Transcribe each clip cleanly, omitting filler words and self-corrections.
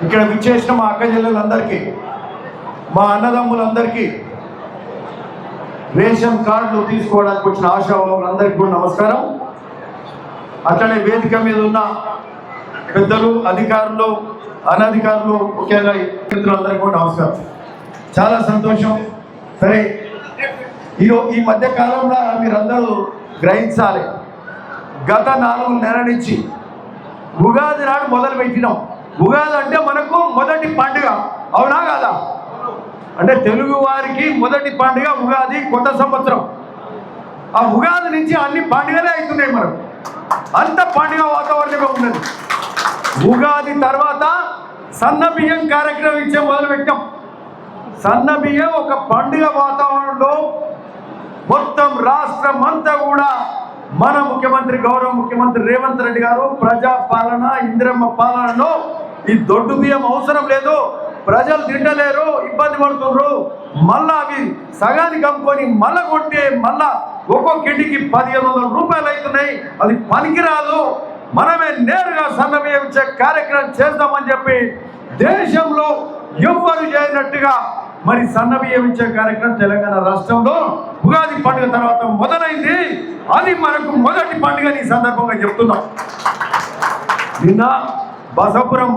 ఇక్కడ విచ్చేసిన మా అక్క చెల్లెలందరికీ, మా అన్నదమ్ములందరికీ, రేషన్ కార్డులు తీసుకోవడానికి వచ్చిన ఆశావాహులందరికీ కూడా నమస్కారం. అట్లనే వేదిక మీద ఉన్న పెద్దలు, అధికారులు, అనధికారులు, ముఖ్యంగా మిత్రులందరికీ కూడా నమస్కారం. చాలా సంతోషం. సరే, ఈ మధ్య కాలంలో మీరందరూ గ్రహించాలి, గత 4 నెలల నుంచి ఉగాది నాడు మొదలు పెట్టినాం. ఉగాది అంటే మనకు మొదటి పండుగ, అవునా కాదా? అంటే తెలుగు వారికి మొదటి పండుగ ఉగాది, కొత్త సంవత్సరం. ఆ ఉగాది నుంచి అన్ని పండుగలే అవుతున్నాయి. మనకు అంత పండుగ వాతావరణంగా ఉన్నది. ఉగాది తర్వాత సన్న బియ్యం కార్యక్రమం ఇచ్చే మొదలు పెట్టాం. సన్న బియ్యం ఒక పండుగ వాతావరణంలో మొత్తం రాష్ట్రం అంతా కూడా మన ముఖ్యమంత్రి, గౌరవ ముఖ్యమంత్రి రేవంత్ రెడ్డి గారు ప్రజా పాలన, ఇందిరమ్మ పాలనలో ఈ దొడ్డు బియ్యం అవసరం లేదు, ప్రజలు తింటలేరు, ఇబ్బంది పడుతున్నారు, మళ్ళా అవి సగానికి అమ్ముకొని మళ్ళా కొంటే మళ్ళా ఒక్కొక్క ఇంటికి 1500 రూపాయలు అవుతున్నాయి, అది పనికిరాదు, మనమే నేరుగా సన్న బియ్యం ఇచ్చే కార్యక్రమం చేద్దామని చెప్పి దేశంలో ఎవ్వరు చేయనట్టుగా మరి సన్న బియ్యం ఇచ్చే కార్యక్రమం తెలంగాణ రాష్ట్రంలో ఉగాది పండుగ తర్వాత మొదలైంది. అది మనకు మొదటి పండుగ. ఈ సందర్భంగా చెప్తున్నాం. నిన్న బసపురం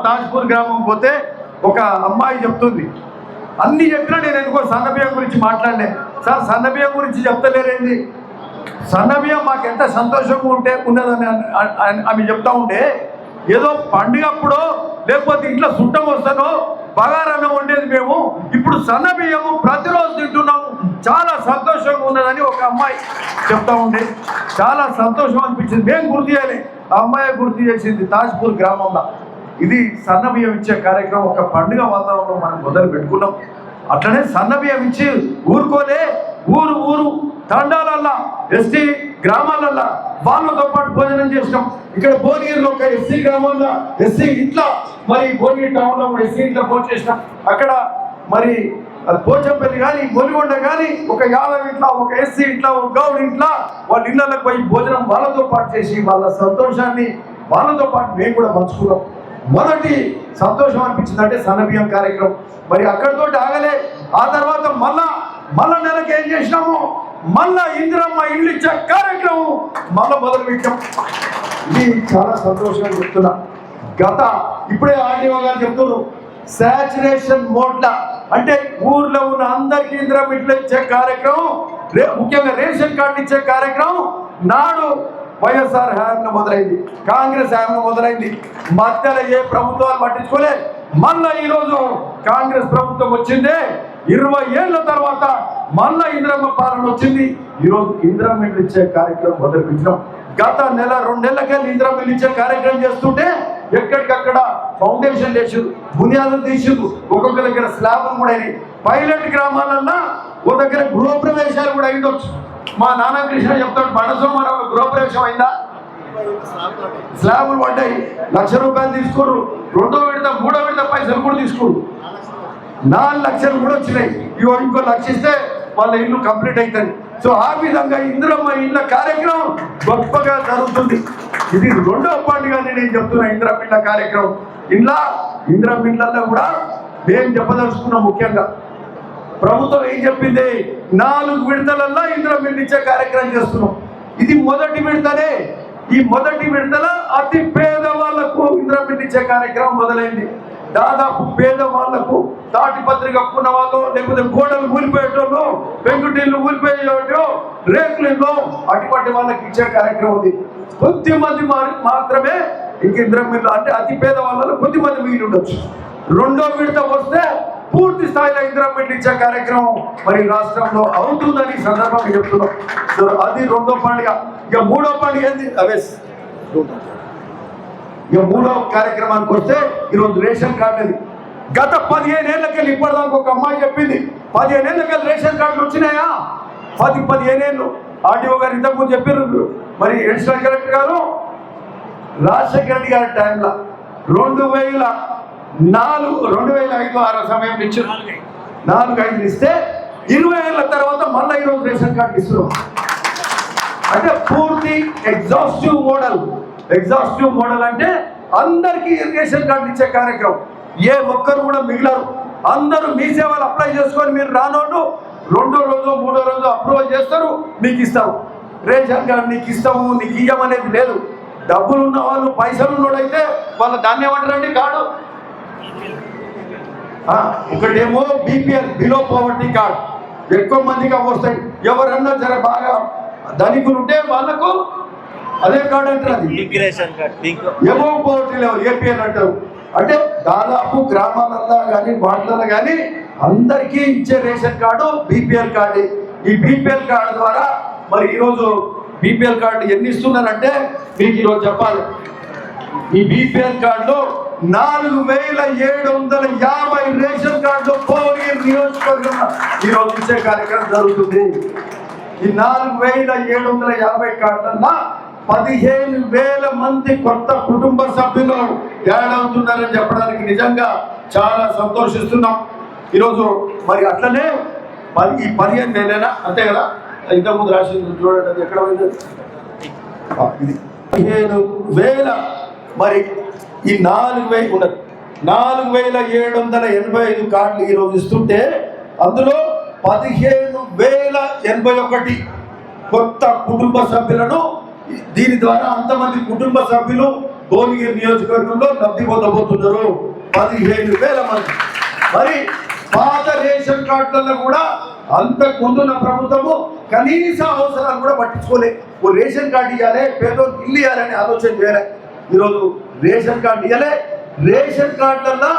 తాజ్పూర్ గ్రామం పోతే ఒక అమ్మాయి చెప్తుంది, అన్ని చెప్పినా నేను ఎందుకో సన్నబియ్యం గురించి మాట్లాడలే. సార్, సన్నబియ్యం గురించి చెప్తలేరేంది? సన్నబియ్యం మాకు ఎంత సంతోషంగా ఉన్నదని ఆమె చెప్తా ఉంటే, ఏదో పండుగప్పుడు లేకపోతే ఇంట్లో చుట్టం వస్తానో బగారన్నం వండేది మేము, ఇప్పుడు సన్నబియ్యము ప్రతిరోజు తింటున్నాము, చాలా సంతోషంగా ఉన్నదని ఒక అమ్మాయి చెప్తా ఉండే. చాలా సంతోషం అనిపించింది. మేము గుర్తు చేయాలి, ఆ అమ్మాయి గుర్తు చేసింది. తాజ్పూర్ గ్రామంలో ఇది సన్నబియ్యం ఇచ్చే కార్యక్రమం ఒక పండుగ వాతావరణంలో మనం మొదలు పెట్టుకున్నాం. అట్లనే సన్నబియ్యం ఇచ్చి ఊరుకోలే, ఊరు తండాలల్లా, ఎస్టీ గ్రామాలల్లా వాళ్ళతో పాటు భోజనం చేసినాం. ఇక్కడ భువనగిరిలో ఒక ఎస్సీ గ్రామంలో, ఎస్సీ ఇంట్లో, మరి భువనగిరి టౌన్లో కూడా ఎస్సీ ఇంట్లో భోజనం చేసినాం. అక్కడ మరి పోచంపల్లి కానీ, మొలిగొండ కానీ, ఒక యాదవ్ ఇంట్లో, ఒక ఎస్సీ ఇంట్లో, ఒక గౌడ్ ఇంట్లో వాళ్ళ ఇళ్ళకి పోయి భోజనం వాళ్ళతో పాటు చేసి వాళ్ళ సంతోషాన్ని వాళ్ళతో పాటు మేము కూడా పంచుకున్నాం. మొదటి సంతోషం అనిపించింది అంటే సన్నబియ్యం కార్యక్రమం. మరి అక్కడితో ఆగలే. ఆ తర్వాత మళ్ళా నెలకి ఏం చేసినాము, మళ్ళా ఇందిరమ్మ ఇల్లు ఇచ్చే కార్యక్రమం మళ్ళా మొదలు పెట్టాం. ఇది చాలా సంతోషంగా చెప్తున్నా. ఇప్పుడే ఆర్డీఓ గారు చెప్తున్నారు, సాచురేషన్ మోడ్ల అంటే ఊర్లో ఉన్న అందరికీ ఇందిరమ్మ ఇల్లు ఇచ్చే కార్యక్రమం, ముఖ్యంగా రేషన్ కార్డు ఇచ్చే కార్యక్రమం నాడు వైఎస్ఆర్ హయాంలో మొదలైంది, కాంగ్రెస్ హయాంలో మొదలైంది. మధ్యలో ఏ ప్రభుత్వాలు పట్టించుకోలే. మళ్ళా ఈరోజు కాంగ్రెస్ ప్రభుత్వం వచ్చిందే, 20 ఏళ్ల తర్వాత మళ్ళా ఇందిరమ్మ పాలన వచ్చింది. ఈరోజు ఇందిరమ్మ ఇల్లు ఇచ్చే కార్యక్రమం మొదలుపెట్టినాం. గత 1-2 నెలలకెళ్ళి ఇందిరమ్మ ఇల్లు ఇచ్చే కార్యక్రమం చేస్తుంటే ఎక్కడికక్కడ ఫౌండేషన్ చేసారు, బునియాదులు తీసారు, ఒక్కొక్క దగ్గర స్లాబ్లు కూడా అయినాయి. పైలట్ గ్రామాలన్నా ఒక దగ్గర గృహప్రవేశాలు కూడా అయిండొచ్చు. మా నాన్న కృష్ణ చెప్తాడు, బడసోమారావు గృహప్రవేశం అయిందా, స్లాబులు పడ్డాయి, 1,00,000 రూపాయలు తీసుకోరు, 2వ విడత 3వ విడత పైసలు కూడా తీసుకోరు, 4 లక్షలు కూడా వచ్చినాయి. ఇంకో 1 లక్ష ఇస్తే వాళ్ళ ఇల్లు కంప్లీట్ అవుతుంది. సో ఆ విధంగా ఇందిరమ్మ ఇళ్ళ కార్యక్రమం గొప్పగా జరుగుతుంది. ఇది 2వ పండుగ నేను చెప్తున్నా. ఇందిరమ్మ ఇళ్ళ కార్యక్రమం ఇందిరమ్మ ఇళ్ళల్లో కూడా మేము చెప్పదలుచుకున్నాం. ముఖ్యంగా ప్రభుత్వం ఏం చెప్పింది, 4 విడతలల్లో ఇందిరమ్మ ఇల్లు ఇచ్చే కార్యక్రమం చేస్తున్నాం. ఇది మొదటి విడతనే. ఈ మొదటి విడతల అతి పేద వాళ్లకు ఇందిరమ్మ ఇల్లు ఇచ్చే కార్యక్రమం మొదలైంది. దాదాపు పేదవాళ్లకు తాటిపత్రి కప్పుకున్న వాళ్ళు, లేకపోతే గోడలు ఊలిపోయేటోళ్ళు, పెంకుటిల్లు ఊలిపోయేటో, రేకులిల్లో అటువంటి వాళ్ళకి ఇచ్చే కార్యక్రమం ఉంది. కొద్దిమంది మాత్రమే ఇంక ఇందిరమ్మ ఇల్లు అంటే అతి పేద వాళ్ళలో కొద్దిమంది మిగిలి ఉండొచ్చు. 2వ విడత వస్తే పూర్తి స్థాయిలో ఇందిరమ్మ ఇల్లు ఇచ్చే కార్యక్రమం మరి రాష్ట్రంలో అవుతుందని సందర్భంగా చెప్తున్నాం. సో అది 2వ పండుగ. ఇక 3వ పండుగ ఏంది, ఇక 3వ కార్యక్రమానికి వస్తే ఈరోజు రేషన్ కార్డు. గత 15 ఏళ్ళకెళ్ళి ఇప్పటిదాకా ఒక అమ్మాయి చెప్పింది, 15 ఏళ్ళకెళ్ళి రేషన్ కార్డులు వచ్చినాయా? 15 ఏళ్ళు. ఆర్టీఓ గారు ఇంతకుముందు చెప్పారు. మరి అడిషనల్ కలెక్టర్ గారు రాజశేఖర రెడ్డి గారి టైంలో 2005-6 సమయంలో ఇచ్చారు. 4-5 ఇస్తే 20 ఏళ్ళ తర్వాత మళ్ళీ ఈరోజు రేషన్ కార్డు ఇస్తున్నాం. అంటే పూర్తి ఎగ్జాస్టివ్ మోడల్ అంటే అందరికీ రేషన్ కార్డు ఇచ్చే కార్యక్రమం. ఏ ఒక్కరు కూడా మిగిలరు. అందరూ మీ సేవలు అప్లై చేసుకొని మీరు రానోళ్ళు 2వ రోజు 3వ రోజు అప్రూవల్ చేస్తారు, మీకు ఇస్తాము. రేషన్ కార్డు నీకు ఇస్తాము నీకు ఇయ్యమనేది లేదు. డబ్బులు ఉన్న వాళ్ళు పైసలు ఉన్నోడైతే వాళ్ళ దాన్ని ఏమంటారండి కార్డు. ఒకటేమో బీపీఎల్ బిలో పవర్టీ కార్డు ఎక్కువ మందికి వస్తాయి. ఎవరన్నా జర బాగా ధనికులు ఉంటే వాళ్ళకు అదే కార్డు అంటారు. అది ఎబో పవర్టీ లెవెల్ ఏపీఎల్ అంటారు. అంటే దాదాపు గ్రామాలల్లో కానీ వార్డులలో కానీ అందరికీ ఇచ్చే రేషన్ కార్డు బీపీఎల్ కార్డు. ఈ బీపీఎల్ కార్డు ద్వారా మరి ఈరోజు బీపీఎల్ కార్డు ఎన్ని ఇస్తున్నారంటే మీకు ఈరోజు చెప్పాలి. ఈ బీపీఎల్ కార్డులో 4750 రేషన్ కార్డులు భువనగిరి నియోజకవర్గం ఈరోజు ఇచ్చే కార్యక్రమం జరుగుతుంది. ఈ 4750 కార్డులన్నా 15,000 మంది కొత్త కుటుంబ సభ్యులు యాడ్ అవుతున్నారని చెప్పడానికి నిజంగా చాలా సంతోషిస్తున్నాం. ఈరోజు మరి అట్లనే ఈ 15,000 అంతే కదా, ఇంతకుముందు రాసింది చూడండి ఎక్కడ ఉంది ఇది 15,000. మరి ఈ 4,000 ఉన్నది 4,785 కార్డులు ఈరోజు ఇస్తుంటే అందులో 15,081 కొత్త కుటుంబ సభ్యులను దీని ద్వారా అంతమంది కుటుంబ సభ్యులు భువనగిరి నియోజకవర్గంలో లబ్ధి పొందబోతున్నారు. 15,000 మంది. మరి పాత రేషన్ కార్డులలో కూడా అంతకు ముందున్న ప్రభుత్వము కనీస అవసరాలు కూడా పట్టించుకోలే. ఓ రేషన్ కార్డు ఇవ్వాలి, పేదోళ్ళకి ఇల్లు ఇవ్వాలని ఆలోచన చేయలే. ఈరోజు రేషన్ కార్డు ఇవ్వలే, రేషన్ కార్డులలో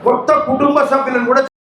కొత్త కుటుంబ సభ్యులను కూడా